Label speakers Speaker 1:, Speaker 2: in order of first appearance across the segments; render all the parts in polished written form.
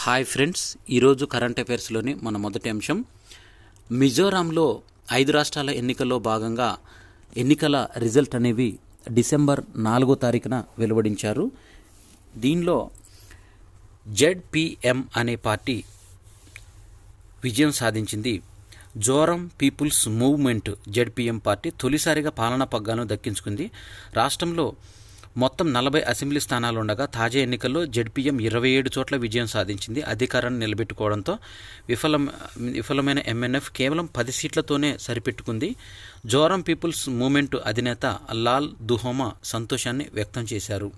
Speaker 1: Hi friends, ఈరోజు current అఫైర్స్లోని మన మొదటి అంశం, మిజోరాంలో 5 రాష్ట్రాల ఎన్నికల్లో భాగంగా ఎన్నికల రిజల్ట్ అనేవి డిసెంబర్ 4వ తారీఖున వెలువడించారు. దీనిలో ZPM అనే పార్టీ విజయం సాధించింది. Zoram People's Movement ZPM party తొలిసారిగా పాలనా పగ్గాలను దక్కించుకుంది. రాష్ట్రంలో మొత్తం 40 అసెంబ్లీ స్థానాలు ఉండగా తాజా ఎన్నికల్లో ZPM 27 చోట్ల విజయం సాధించింది. అధికారాన్ని నిలబెట్టుకోవడంతో విఫలమైన MNF కేవలం 10 సీట్లతోనే సరిపెట్టుకుంది. జోరం పీపుల్స్ మూవ్మెంట్ అధినేత లాల్ దుహోమా సంతోషాన్ని వ్యక్తం చేశారు.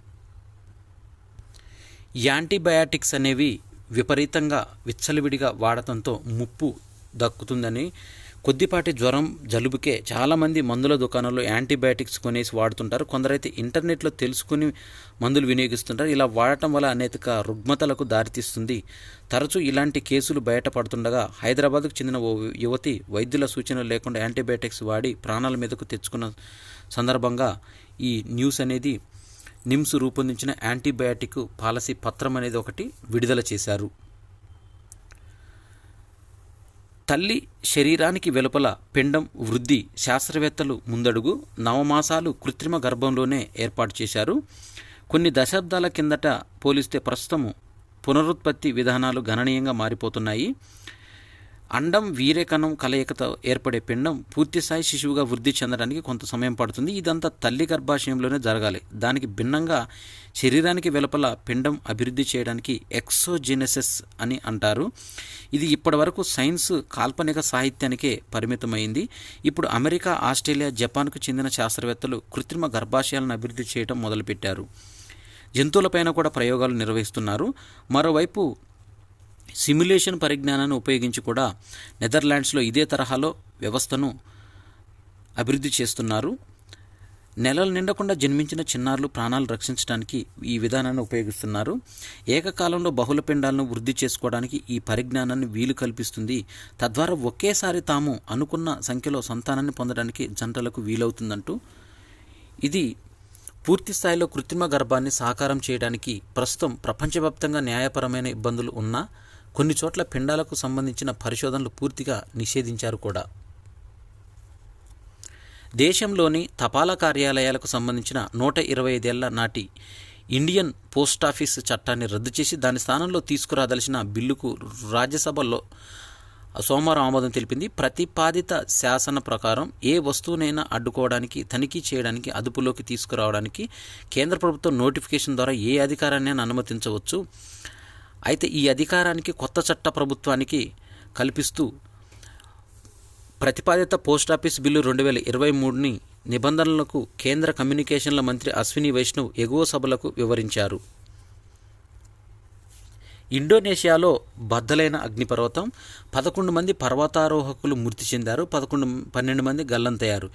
Speaker 1: యాంటీబయాటిక్స్ అనేవి విపరీతంగా విచ్చలవిడిగా వాడటంతో ముప్పు దక్కుతుందని, కొద్దిపాటి జ్వరం జలుబుకే చాలామంది మందుల దుకాణాల్లో యాంటీబయాటిక్స్ కొనేసి వాడుతుంటారు. కొందరైతే ఇంటర్నెట్లో తెలుసుకుని మందులు వినియోగిస్తుంటారు. ఇలా వాడటం వల్ల అనేక రుగ్మతలకు దారితీస్తుంది. తరచూ ఇలాంటి కేసులు బయటపడుతుండగా హైదరాబాద్కు చెందిన ఓ యువతి వైద్యుల సూచనలు లేకుండా యాంటీబయాటిక్స్ వాడి ప్రాణాల మీదకు తెచ్చుకున్న సందర్భంగా ఈ న్యూస్ అనేది నిమ్స్ రూపొందించిన యాంటీబయాటిక్ పాలసీ పత్రం అనేది ఒకటి విడుదల చేశారు. తల్లి శరీరానికి వెలుపల పిండం వృద్ధి శాస్త్రవేత్తలు ముందడుగు. 9 మాసాలు కృత్రిమ గర్భంలోనే ఏర్పాటు చేశారు. కొన్ని దశాబ్దాల కిందట పోలిస్తే ప్రస్తుతం పునరుత్పత్తి విధానాలు గణనీయంగా మారిపోతున్నాయి. అండం వీర్యకణం కలయికతో ఏర్పడే పిండం పూర్తిస్థాయి శిశువుగా వృద్ధి చెందడానికి కొంత సమయం పడుతుంది. ఇదంతా తల్లి గర్భాశయంలోనే జరగాలి. దానికి భిన్నంగా శరీరానికి వెలుపల పిండం అభివృద్ధి చేయడానికి ఎక్సోజెనెసిస్ అని అంటారు. ఇది ఇప్పటివరకు సైన్స్ కాల్పనిక సాహిత్యానికే పరిమితమైంది. ఇప్పుడు అమెరికా, ఆస్ట్రేలియా, జపాన్కు చెందిన శాస్త్రవేత్తలు కృత్రిమ గర్భాశయాలను అభివృద్ధి చేయడం మొదలుపెట్టారు. జంతువులపైన కూడా ప్రయోగాలు నిర్వహిస్తున్నారు. మరోవైపు సిమ్యులేషన్ పరిజ్ఞానాన్ని ఉపయోగించి కూడా నెదర్లాండ్స్లో ఇదే తరహాలో వ్యవస్థను అభివృద్ధి చేస్తున్నారు. నెలలు నిండకుండా జన్మించిన చిన్నారులు ప్రాణాలు రక్షించడానికి ఈ విధానాన్ని ఉపయోగిస్తున్నారు. ఏకకాలంలో బహుళ పిండాలను వృద్ధి చేసుకోవడానికి ఈ పరిజ్ఞానాన్ని వీలు కల్పిస్తుంది. తద్వారా ఒకేసారి తాము అనుకున్న సంఖ్యలో సంతానాన్ని పొందడానికి జంటలకు వీలవుతుందంటూ, ఇది పూర్తి స్థాయిలో కృత్రిమ గర్భాన్ని సాకారం చేయడానికి ప్రస్తుతం ప్రపంచవ్యాప్తంగా న్యాయపరమైన ఇబ్బందులు ఉన్నా కొన్ని చోట్ల పిండాలకు సంబంధించిన పరిశోధనలు పూర్తిగా నిషేధించారు కూడా. దేశంలోని తపాలా కార్యాలయాలకు సంబంధించిన 125 ఏళ్ల నాటి ఇండియన్ పోస్టాఫీస్ చట్టాన్ని రద్దు చేసి దాని స్థానంలో తీసుకురాదలసిన బిల్లుకు రాజ్యసభలో సోమవారం ఆమోదం తెలిపింది. ప్రతిపాదిత శాసన ప్రకారం ఏ వస్తువునైనా అడ్డుకోవడానికి, తనిఖీ చేయడానికి, అదుపులోకి తీసుకురావడానికి కేంద్ర ప్రభుత్వం నోటిఫికేషన్ ద్వారా ఏ అధికారాన్ని అనుమతించవచ్చు. అయితే ఈ అధికారానికి కొత్త చట్ట ప్రభుత్వానికి కల్పిస్తూ ప్రతిపాదిత పోస్టాఫీస్ బిల్లు 2023ని నిబంధనలకు కేంద్ర కమ్యూనికేషన్ల మంత్రి అశ్విని వైష్ణవ్ ఎగువ సభలకు వివరించారు. ఇండోనేషియాలో బద్దలైన అగ్నిపర్వతం, 11 మంది పర్వతారోహకులు మృతి చెందారు, 12 మంది గల్లంతయ్యారు.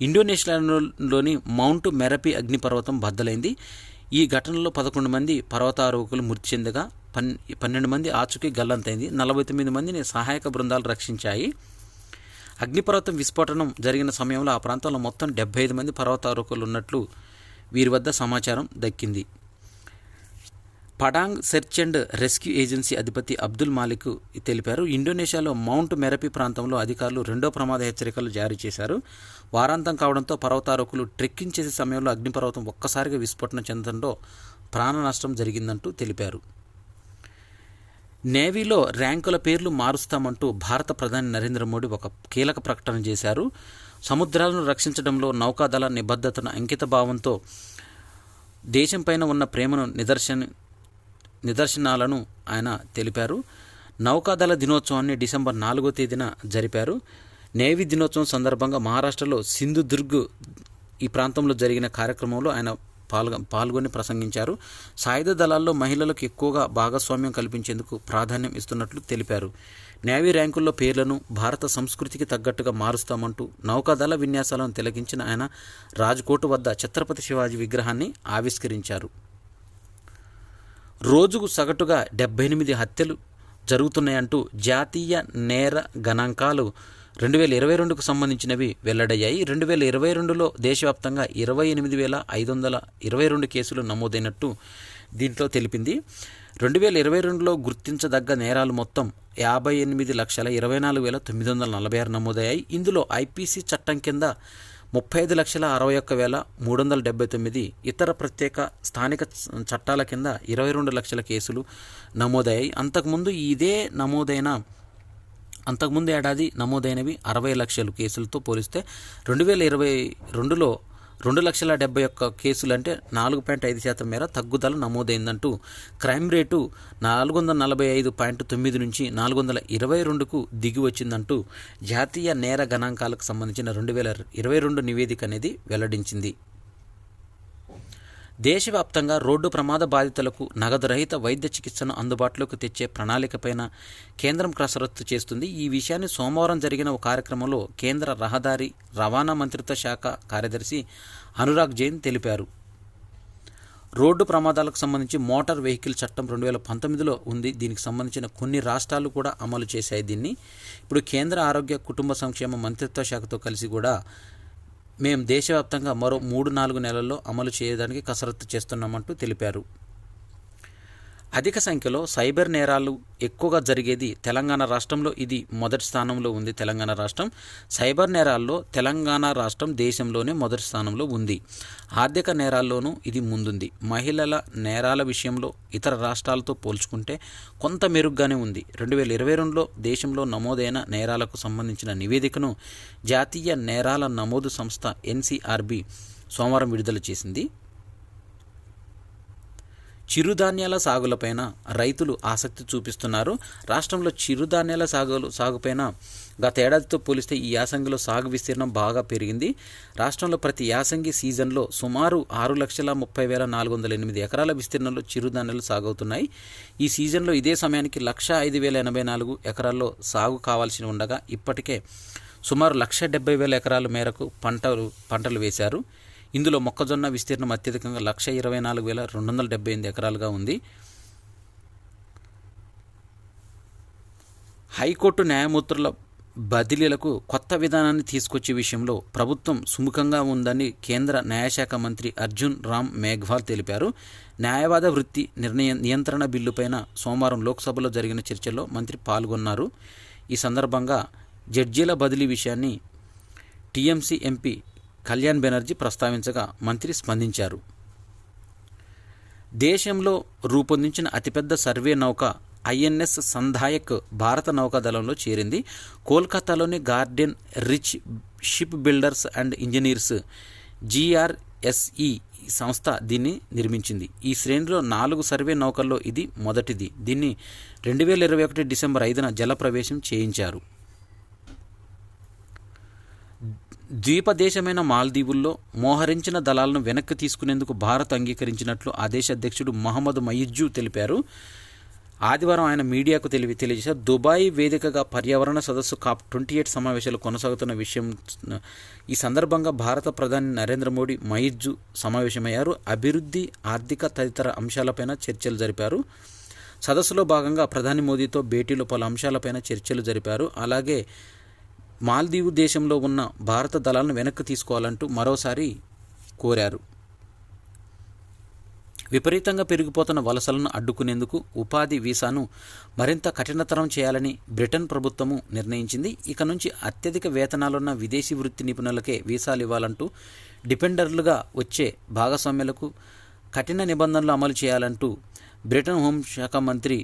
Speaker 1: ఇండోనేషియాలోని మౌంట్ మెరపి అగ్నిపర్వతం బద్దలైంది. ఈ ఘటనలో 11 మంది పర్వతారోహకులు మృతి చెందగా 12 మంది ఆచూకీ గల్లంతైంది. 49 మందిని సహాయక బృందాలు రక్షించాయి. అగ్నిపర్వతం విస్ఫోటనం జరిగిన సమయంలో ఆ ప్రాంతంలో మొత్తం 75 మంది పర్వతారోహకులు ఉన్నట్లు వీరి వద్ద సమాచారం దక్కింది. Padang search and rescue agency అధిపతి అబ్దుల్ మాలిక్ తెలిపారు. ఇండోనేషియాలో మౌంట్ మెరపి ప్రాంతంలో అధికారులు 2వ ప్రమాద హెచ్చరికలు జారీ చేశారు. వారాంతం కావడంతో పర్వతారోహకులు ట్రెక్కింగ్ చేసే సమయంలో అగ్నిపర్వతం ఒక్కసారిగా విస్ఫోటనం చెందడంతో ప్రాణ నష్టం జరిగిందంటూ తెలిపారు. నేవీలో ర్యాంకుల పేర్లు మారుస్తామంటూ భారత ప్రధాని నరేంద్ర మోడీ ఒక కీలక ప్రకటన చేశారు. సముద్రాలను రక్షించడంలో నౌకాదళ నిబద్ధతను, అంకిత భావంతో దేశంపైన ఉన్న ప్రేమను నిదర్శనాలను ఆయన తెలిపారు. నౌకాదళ దినోత్సవాన్ని డిసెంబర్ 4వ తేదీన జరిపారు. నేవీ దినోత్సవం సందర్భంగా మహారాష్ట్రలో సింధుదుర్గ్ ఈ ప్రాంతంలో జరిగిన కార్యక్రమంలో ఆయన పాల్గొని ప్రసంగించారు. సాయుధ దళాల్లో మహిళలకు ఎక్కువగా భాగస్వామ్యం కల్పించేందుకు ప్రాధాన్యం ఇస్తున్నట్లు తెలిపారు. నేవీ ర్యాంకుల్లో పేర్లను భారత సంస్కృతికి తగ్గట్టుగా మారుస్తామంటూ నౌకాదళ విన్యాసాలను తిలకించిన ఆయన రాజ్కోట్ వద్ద ఛత్రపతి శివాజీ విగ్రహాన్ని ఆవిష్కరించారు. రోజుకు సగటుగా 78 హత్యలు జరుగుతున్నాయంటూ జాతీయ నేర గణాంకాలు 2022కు సంబంధించినవి వెల్లడయ్యాయి. 2022లో దేశవ్యాప్తంగా 28,522 కేసులు నమోదైనట్టు దీంట్లో తెలిపింది. 2022లో గుర్తించదగ్గ నేరాలు మొత్తం 58,24,946 నమోదయ్యాయి. ఇందులో ఐపీసీ చట్టం కింద 35,61,379, ఇతర ప్రత్యేక స్థానిక చట్టాల కింద 22 లక్షల కేసులు నమోదయ్యాయి. అంతకుముందు ఏడాది నమోదైనవి 60 లక్షల కేసులతో పోలిస్తే 2022లో 2,71,000 కేసులు అంటే 4.5% మేర తగ్గుదల నమోదైందంటూ క్రైమ్ రేటు 445.9 నుంచి 422కు దిగి వచ్చిందంటూ జాతీయ నేర గణాంకాలకు సంబంధించిన 2022 నివేదిక అనేది వెల్లడించింది. దేశవ్యాప్తంగా రోడ్డు ప్రమాద బాధితులకు నగదు రహిత వైద్య చికిత్సను అందుబాటులోకి తెచ్చే ప్రణాళికపైన కేంద్రం కసరత్తు చేస్తుంది. ఈ విషయాన్ని సోమవారం జరిగిన ఒక కార్యక్రమంలో కేంద్ర రహదారి రవాణా మంత్రిత్వ శాఖ కార్యదర్శి అనురాగ్ జైన్ తెలిపారు. రోడ్డు ప్రమాదాలకు సంబంధించి మోటార్ వెహికల్ చట్టం 2019లో ఉంది. దీనికి సంబంధించిన కొన్ని రాష్ట్రాలు కూడా అమలు చేశాయి. దీన్ని ఇప్పుడు కేంద్ర ఆరోగ్య కుటుంబ సంక్షేమ మంత్రిత్వ శాఖతో కలిసి కూడా మేము దేశవ్యాప్తంగా మరో 3-4 నెలల్లో అమలు చేయడానికి కసరత్తు చేస్తున్నామంటూ తెలిపారు. అధిక సంఖ్యలో సైబర్ నేరాలు ఎక్కువగా జరిగేది తెలంగాణ రాష్ట్రంలో. ఇది మొదటి స్థానంలో ఉంది. తెలంగాణ రాష్ట్రం సైబర్ నేరాల్లో తెలంగాణ రాష్ట్రం దేశంలోనే మొదటి స్థానంలో ఉంది. ఆర్థిక నేరాల్లోనూ ఇది ముందుంది. మహిళల నేరాల విషయంలో ఇతర రాష్ట్రాలతో పోల్చుకుంటే కొంత మెరుగ్గానే ఉంది. 2022లో దేశంలో నమోదైన నేరాలకు సంబంధించిన నివేదికను జాతీయ నేరాల నమోదు సంస్థ ఎన్సీఆర్బీ సోమవారం విడుదల చేసింది. చిరుధాన్యాల సాగులపైన రైతులు ఆసక్తి చూపిస్తున్నారు. రాష్ట్రంలో చిరుధాన్యాల సాగుపైన గత ఏడాదితో పోలిస్తే ఈ యాసంగిలో సాగు విస్తీర్ణం బాగా పెరిగింది. రాష్ట్రంలో ప్రతి యాసంగి సీజన్లో సుమారు 6,30,408 ఎకరాల విస్తీర్ణంలో చిరుధాన్యాలు సాగవుతున్నాయి. ఈ సీజన్లో ఇదే సమయానికి 105,084 ఎకరాల్లో సాగు కావాల్సి ఉండగా ఇప్పటికే సుమారు 170,000 ఎకరాల మేరకు పంటలు వేశారు. ఇందులో మొక్కజొన్న విస్తీర్ణం అత్యధికంగా 124,278 ఎకరాలుగా ఉంది. హైకోర్టు న్యాయమూర్తుల బదిలీలకు కొత్త విధానాన్ని తీసుకొచ్చే విషయంలో ప్రభుత్వం సుముఖంగా ఉందని కేంద్ర న్యాయశాఖ మంత్రి అర్జున్ రామ్ మేఘ్వాల్ తెలిపారు. న్యాయవాద వృత్తి నియంత్రణ బిల్లుపైన సోమవారం లోక్సభలో జరిగిన చర్చల్లో మంత్రి పాల్గొన్నారు. ఈ సందర్భంగా జడ్జీల బదిలీ విషయాన్ని టీఎంసీ ఎంపీ కళ్యాణ్ బెనర్జీ ప్రస్తావించగా మంత్రి స్పందించారు. దేశంలో రూపొందించిన అతిపెద్ద సర్వే నౌక ఐఎన్ఎస్ సంధాయక్ భారత నౌకాదళంలో చేరింది. కోల్కతాలోని Garden Reach ship builders and engineers GRSE సంస్థ దీన్ని నిర్మించింది. ఈ శ్రేణిలో 4 సర్వే నౌకల్లో ఇది మొదటిది. దీన్ని 2021 డిసెంబర్ 5న జలప్రవేశం చేయించారు. ద్వీపదేశమైన మాల్దీవుల్లో మోహరించిన దళాలను వెనక్కి తీసుకునేందుకు భారత్ అంగీకరించినట్లు ఆ దేశ అధ్యక్షుడు మహమ్మద్ మొయిజ్జు తెలిపారు. ఆదివారం ఆయన మీడియాకు తెలియజేశారు. దుబాయ్ వేదికగా పర్యావరణ సదస్సు COP28 సమావేశాలు కొనసాగుతున్న విషయం. ఈ సందర్భంగా భారత ప్రధాని నరేంద్ర మోడీ మొయిజ్జు సమావేశమయ్యారు. అభివృద్ధి, ఆర్థిక తదితర అంశాలపైన చర్చలు జరిపారు. సదస్సులో భాగంగా ప్రధాని మోదీతో భేటీలో పలు అంశాలపైన చర్చలు జరిపారు. అలాగే మాల్దీవు దేశంలో ఉన్న భారత దళాలను వెనక్కి తీసుకోవాలంటూ మరోసారి కోరారు. విపరీతంగా పెరిగిపోతున్న వలసలను అడ్డుకునేందుకు ఉపాధి వీసాను మరింత కఠినతరం చేయాలని బ్రిటన్ ప్రభుత్వము నిర్ణయించింది. ఇక నుంచి అత్యధిక వేతనాలున్న విదేశీ వృత్తి నిపుణులకే వీసాలు ఇవ్వాలంటూ డిపెండర్లుగా వచ్చే భాగస్వామ్యాలకు కఠిన నిబంధనలు అమలు చేయాలంటూ బ్రిటన్ హోంశాఖ మంత్రి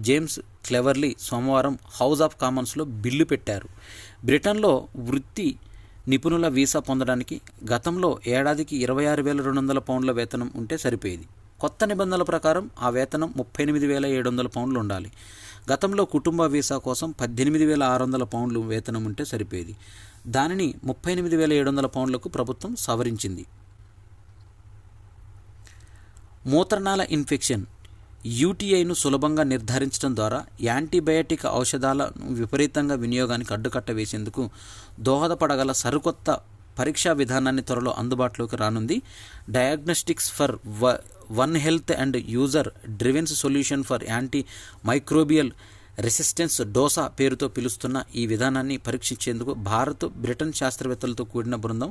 Speaker 1: జేమ్స్ క్లెవర్లీ సోమవారం హౌస్ ఆఫ్ కామన్స్లో బిల్లు పెట్టారు. బ్రిటన్లో వృత్తి నిపుణుల వీసా పొందడానికి గతంలో ఏడాదికి 26,200 పౌండ్ల వేతనం ఉంటే సరిపోయేది. కొత్త నిబంధనల ప్రకారం ఆ వేతనం 38,700 పౌండ్లు ఉండాలి. గతంలో కుటుంబ వీసా కోసం 18,600 పౌండ్లు వేతనం ఉంటే సరిపోయేది. దానిని 38,700 పౌండ్లకు ప్రభుత్వం సవరించింది. మూత్రనాళ ఇన్ఫెక్షన్ UTIను సులభంగా నిర్ధారించడం ద్వారా యాంటీబయాటిక్ ఔషధాల విపరీతంగా వినియోగానికి అడ్డుకట్ట వేసేందుకు దోహదపడగల సరికొత్త పరీక్షా విధానాన్ని త్వరలో అందుబాటులోకి రానుంది. Diagnostics for one health and user driven solution for anti microbial resistance DOSA పేరుతో పిలుస్తున్న ఈ విధానాన్ని పరీక్షించేందుకు భారత్, బ్రిటన్ శాస్త్రవేత్తలతో కూడిన బృందం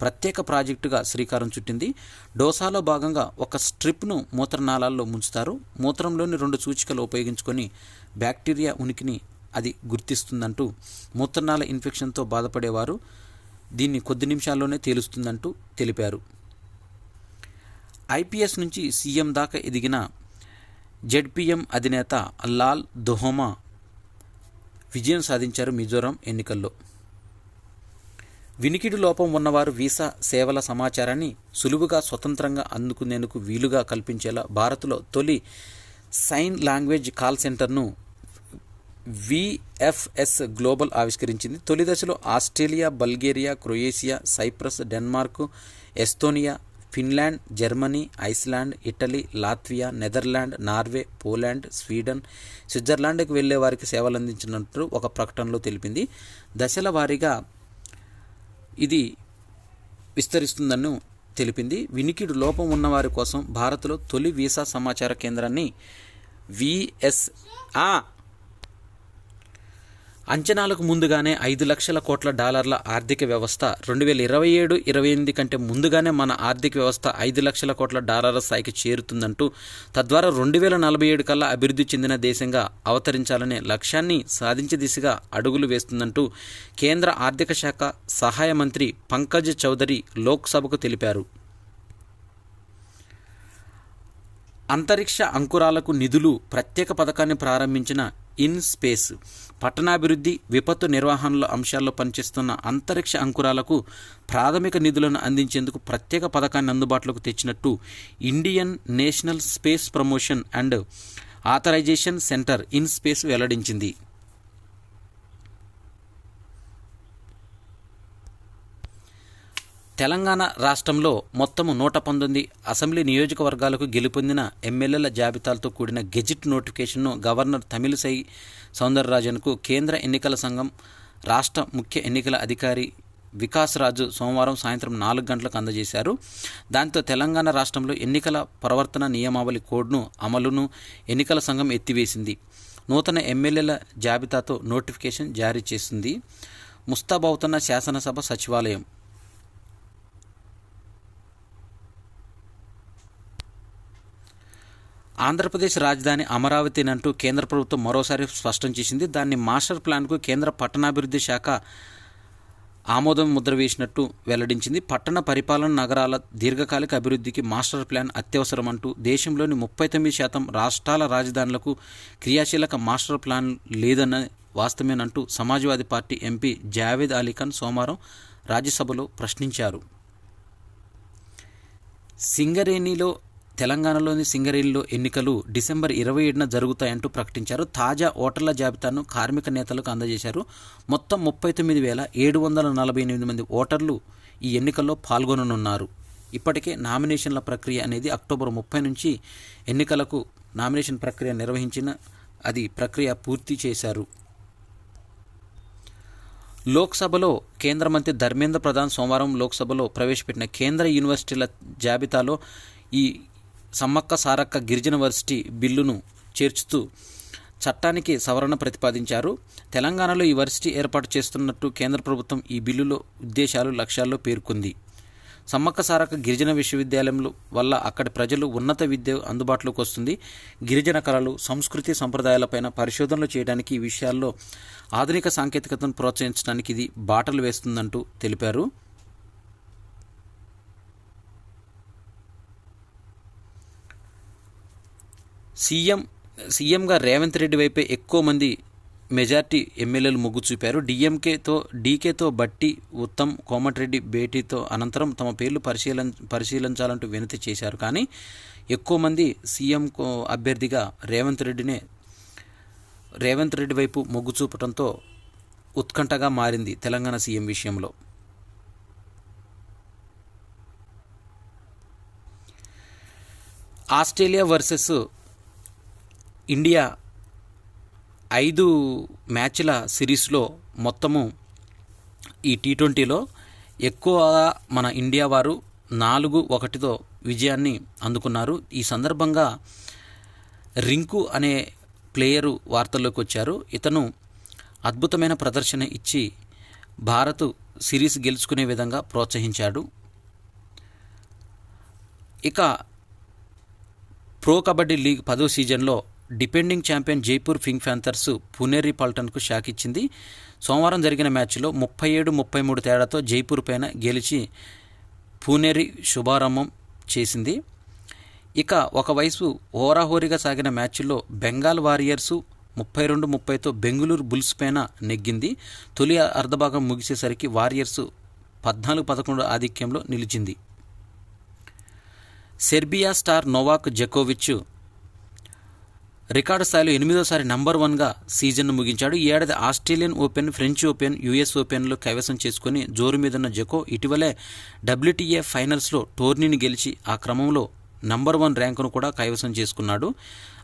Speaker 1: ప్రత్యేక ప్రాజెక్టుగా శ్రీకారం చుట్టింది. డోసాలో భాగంగా ఒక స్ట్రిప్ను మూత్రనాళాల్లో ముంచుతారు. మూత్రంలోని 2 సూచికలు ఉపయోగించుకొని బ్యాక్టీరియా ఉనికిని అది గుర్తిస్తుందంటూ, మూత్రనాళ ఇన్ఫెక్షన్తో బాధపడేవారు దీన్ని కొద్ది నిమిషాల్లోనే తేలుస్తుందంటూ తెలిపారు. ఐపీఎస్ నుంచి సీఎం దాకా ఎదిగిన జెడ్పీఎం అధినేత లాల్ దోహమా విజయం సాధించారు మిజోరాం ఎన్నికల్లో. వినికిడి లోపం ఉన్నవారు వీసా సేవల సమాచారాన్ని సులువుగా స్వతంత్రంగా అందుకునేందుకు వీలుగా కల్పించేలా భారత్లో తొలి సైన్ లాంగ్వేజ్ కాల్ సెంటర్ను విఎఫ్ఎస్ గ్లోబల్ ఆవిష్కరించింది. తొలి దశలో Australia, Bulgaria, Croatia, Cyprus, Denmark, Estonia, Finland, Germany, Iceland, Italy, Latvia, Netherland, Norway, Poland, Sweden, స్విట్జర్లాండ్కు వెళ్లే వారికి సేవలు అందించినట్టు ఒక ప్రకటనలో తెలిపింది. దశల వారీగా ఇది విస్తరిస్తుందని తెలిపింది. వినికిడి లోపం ఉన్నవారి కోసం భారత్లో తొలి వీసా సమాచార కేంద్రాన్ని అంచనాలకు ముందుగానే $5 లక్షల కోట్ల ఆర్థిక వ్యవస్థ 2027-28 కంటే ముందుగానే మన ఆర్థిక వ్యవస్థ $5 లక్షల కోట్ల స్థాయికి చేరుతుందంటూ, తద్వారా 2047 కల్లా అభివృద్ధి చెందిన దేశంగా అవతరించాలనే లక్ష్యాన్ని సాధించే దిశగా అడుగులు వేస్తుందంటూ కేంద్ర ఆర్థిక శాఖ సహాయ మంత్రి పంకజ్ చౌదరి లోక్సభకు తెలిపారు. అంతరిక్ష అంకురాలకు నిధులు ప్రత్యేక పథకాన్ని ప్రారంభించిన ఇన్ స్పేస్ పట్టణాభివృద్ధి, విపత్తు నిర్వహణల అంశాల్లో పనిచేస్తున్న అంతరిక్ష అంకురాలకు ప్రాథమిక నిధులను అందించేందుకు ప్రత్యేక పథకాన్ని అందుబాటులోకి తెచ్చినట్టు Indian National Space Promotion and Authorisation Centre in space వెల్లడించింది. తెలంగాణ రాష్ట్రంలో మొత్తం 119 అసెంబ్లీ నియోజకవర్గాలకు గెలుపొందిన ఎమ్మెల్యేల జాబితాలతో కూడిన గెజిట్ నోటిఫికేషన్ను గవర్నర్ తమిళిసై సౌందరరాజన్కు కేంద్ర ఎన్నికల సంఘం రాష్ట్ర ముఖ్య ఎన్నికల అధికారి వికాస్ రాజు సోమవారం సాయంత్రం 4 గంటలకు అందజేశారు. దాంతో తెలంగాణ రాష్ట్రంలో ఎన్నికల ప్రవర్తన నియమావళి కోడ్ను అమలును ఎన్నికల సంఘం ఎత్తివేసింది. నూతన ఎమ్మెల్యేల జాబితాతో నోటిఫికేషన్ జారీ చేసింది. ముస్తాబవుతున్న శాసనసభ సచివాలయం. ఆంధ్రప్రదేశ్ రాజధాని అమరావతినంటూ కేంద్ర ప్రభుత్వం మరోసారి స్పష్టం చేసింది. దాన్ని మాస్టర్ ప్లాన్కు కేంద్ర పట్టణాభివృద్ధి శాఖ ఆమోదం ముద్ర వేసినట్టు వెల్లడించింది. పట్టణ పరిపాలన, నగరాల దీర్ఘకాలిక అభివృద్ధికి మాస్టర్ ప్లాన్ అత్యవసరమంటూ దేశంలోని 39% రాష్ట్రాల రాజధానులకు క్రియాశీలక మాస్టర్ ప్లాన్ లేదన్న వాస్తవమేనంటూ సమాజ్వాదీ పార్టీ ఎంపీ జావేద్ అలీఖాన్ సోమవారం రాజ్యసభలో ప్రశ్నించారు. తెలంగాణలోని సింగరేణిలో ఎన్నికలు డిసెంబర్ 27న జరుగుతాయంటూ ప్రకటించారు. తాజా ఓటర్ల జాబితాను కార్మిక నేతలకు అందజేశారు. మొత్తం 39,748 మంది ఓటర్లు ఈ ఎన్నికల్లో పాల్గొననున్నారు. ఇప్పటికే నామినేషన్ల ప్రక్రియ అనేది అక్టోబర్ 30 నుంచి ఎన్నికలకు నామినేషన్ ప్రక్రియ నిర్వహించిన ప్రక్రియ పూర్తి చేశారు. లోక్సభలో కేంద్ర మంత్రి ధర్మేంద్ర ప్రధాన్ సోమవారం లోక్సభలో ప్రవేశపెట్టిన కేంద్ర యూనివర్సిటీల జాబితాలో ఈ సమ్మక్క సారక్క గిరిజన వర్సిటీ బిల్లును చేర్చుతూ చట్టానికి సవరణ ప్రతిపాదించారు. తెలంగాణలో ఈ వర్సిటీ ఏర్పాటు చేస్తున్నట్టు కేంద్ర ప్రభుత్వం ఈ బిల్లులో ఉద్దేశాలు, లక్ష్యాల్లో పేర్కొంది. సమ్మక్క సారక్క గిరిజన విశ్వవిద్యాలయంలో వల్ల అక్కడి ప్రజలు ఉన్నత విద్య అందుబాటులోకి వస్తుంది. గిరిజన కళలు, సంస్కృతి, సంప్రదాయాలపైన పరిశోధనలు చేయడానికి, ఈ విషయాల్లో ఆధునిక సాంకేతికతను ప్రోత్సహించడానికి ఇది బాటలు వేస్తుందంటూ తెలిపారు. సీఎంగా రేవంత్ రెడ్డి వైపే ఎక్కువ మంది మెజార్టీ ఎమ్మెల్యేలు మొగ్గు చూపారు. డీకేతో బట్టి, ఉత్తమ్, కోమటిరెడ్డి భేటీతో అనంతరం తమ పేర్లు పరిశీలించాలంటూ వినతి చేశారు. కానీ ఎక్కువ మంది సీఎం అభ్యర్థిగా రేవంత్ రెడ్డి వైపు మొగ్గు చూపడంతో ఉత్కంఠగా మారింది తెలంగాణ సీఎం విషయంలో. ఆస్ట్రేలియా వర్సెస్ ఇండియా 5 మ్యాచ్ల సిరీస్లో మొత్తము ఈ T20లో ఎక్కువగా మన ఇండియా వారు 4-1తో విజయాన్ని అందుకున్నారు. ఈ సందర్భంగా రింకు అనే ప్లేయరు వార్తల్లోకి వచ్చారు. ఇతను అద్భుతమైన ప్రదర్శన ఇచ్చి భారత్ సిరీస్ గెలుచుకునే విధంగా ప్రోత్సహించాడు. ఇక ప్రో కబడ్డీ లీగ్ 10వ సీజన్లో defending champion Jaipur Pink Panthers Puneri పల్టన్కు షాక్ ఇచ్చింది. సోమవారం జరిగిన మ్యాచ్లో 37-33 తేడాతో జైపూర్ పైన గెలిచి పునేరి శుభారంభం చేసింది. ఇక ఒకవైపు హోరాహోరీగా సాగిన మ్యాచ్లో బెంగాల్ వారియర్సు 32-30తో బెంగళూరు బుల్స్ పైన నెగ్గింది. తొలి అర్ధభాగం ముగిసేసరికి వారియర్సు 14-11 ఆధిక్యంలో నిలిచింది. సెర్బియా స్టార్ నోవాక్ జకోవిచ్ రికార్డు స్థాయిలో 8వ నంబర్ 1గా సీజన్ను ముగించాడు. ఈ ఏడాది Australian open, French open, US ఓపెన్లో కైవసం చేసుకుని జోరు మీదున్న జకో ఇటీవలే WTA ఫైనల్స్లో టోర్నీని గెలిచి ఆ క్రమంలో నంబర్ 1 ర్యాంకును కూడా కైవసం చేసుకున్నాడు.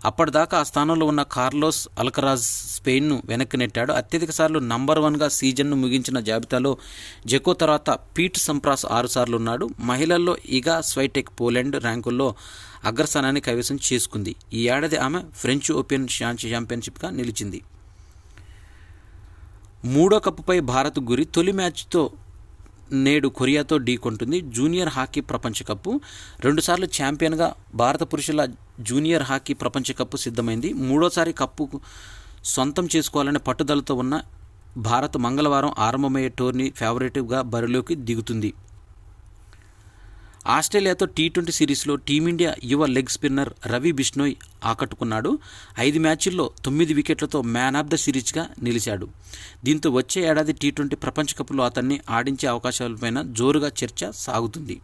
Speaker 1: అప్పటిదాకా ఆ స్థానంలో ఉన్న కార్లోస్ అల్కరాజ్ స్పెయిన్ను వెనక్కి నెట్టాడు. అత్యధిక సార్లు నంబర్ 1గా సీజన్ను ముగించిన జాబితాలో జకో తర్వాత పీట్ సంప్రాస్ 6 సార్లు ఉన్నాడు. మహిళల్లో ఇగా స్వైటెక్ పోలాండ్ ర్యాంకుల్లో అగ్రస్థానాన్ని కైవసం చేసుకుంది. ఈ ఏడాది ఆమె ఫ్రెంచ్ ఓపెన్ ఛాంపియన్షిప్గా నిలిచింది. 3వ కప్పుపై భారత్ గురి. తొలి మ్యాచ్తో నేడు కొరియాతో ఢీకొంటుంది. జూనియర్ హాకీ ప్రపంచ కప్పు 2 సార్లు ఛాంపియన్గా భారత పురుషుల జూనియర్ హాకీ ప్రపంచ కప్పు సిద్ధమైంది. 3వసారి కప్పుకు సొంతం చేసుకోవాలనే పట్టుదలతో ఉన్న భారత్ మంగళవారం ఆరంభమయ్యే టోర్నీ ఫేవరెట్గా బరిలోకి దిగుతుంది. ఆస్ట్రేలియాతో T20 సిరీస్లో టీమిండియా యువ లెగ్ స్పిన్నర్ రవి బిష్ణోయ్ ఆకట్టుకున్నాడు. 5 మ్యాచ్ల్లో 9 వికెట్లతో మ్యాన్ ఆఫ్ ద సిరీస్గా నిలిచాడు. దీంతో వచ్చే ఏడాది T20 ప్రపంచ కప్లో అతన్ని ఆడించే అవకాశాలపైన జోరుగా చర్చ సాగుతుంది.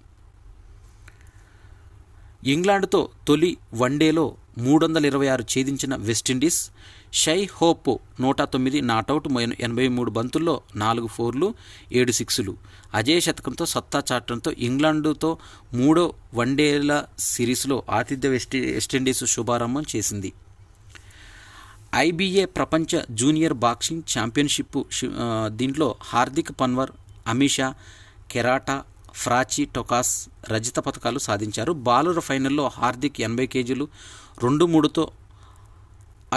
Speaker 1: ఇంగ్లాండ్తో తొలి వన్డేలో 326 ఛేదించిన వెస్టిండీస్. షై హోప్ 109 నాటౌట్, 83 బంతుల్లో 4 ఫోర్లు, 7 సిక్స్లు. అజేయ శతకంతో సత్తా చాటడంతో ఇంగ్లాండ్తో 3వ వన్డేల సిరీస్లో ఆతిథ్య వెస్టిండీస్ శుభారంభం చేసింది. IBA ప్రపంచ జూనియర్ బాక్సింగ్ ఛాంపియన్షిప్ దీంట్లో హార్దిక్ పన్వర్, అమిషా కెరాటా, ఫ్రాచి టొకాస్ రజత పతకాలు సాధించారు. బాలుర ఫైనల్లో హార్దిక్ 80 కేజీలు 2-3తో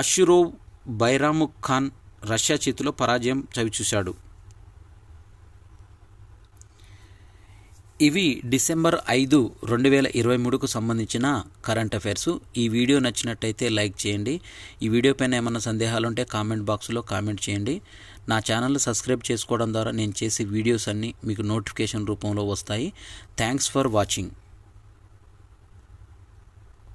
Speaker 1: అష్యూరోవ్ బైరాముఖ్ ఖాన్ రష్యా చేతిలో పరాజయం చవిచూశాడు. ఇవి డిసెంబర్ 5, 2023కు సంబంధించిన కరెంట్ అఫైర్స్. ఈ వీడియో నచ్చినట్టయితే లైక్ చేయండి. ఈ వీడియో పైన ఏమైనా సందేహాలు ఉంటే కామెంట్ బాక్స్లో కామెంట్ చేయండి. నా ఛానల్ సబ్స్క్రైబ్ చేసుకోవడం ద్వారా నేను చేసే వీడియోస్ అన్నీ మీకు నోటిఫికేషన్ రూపంలో వస్తాయి. Thanks for watching.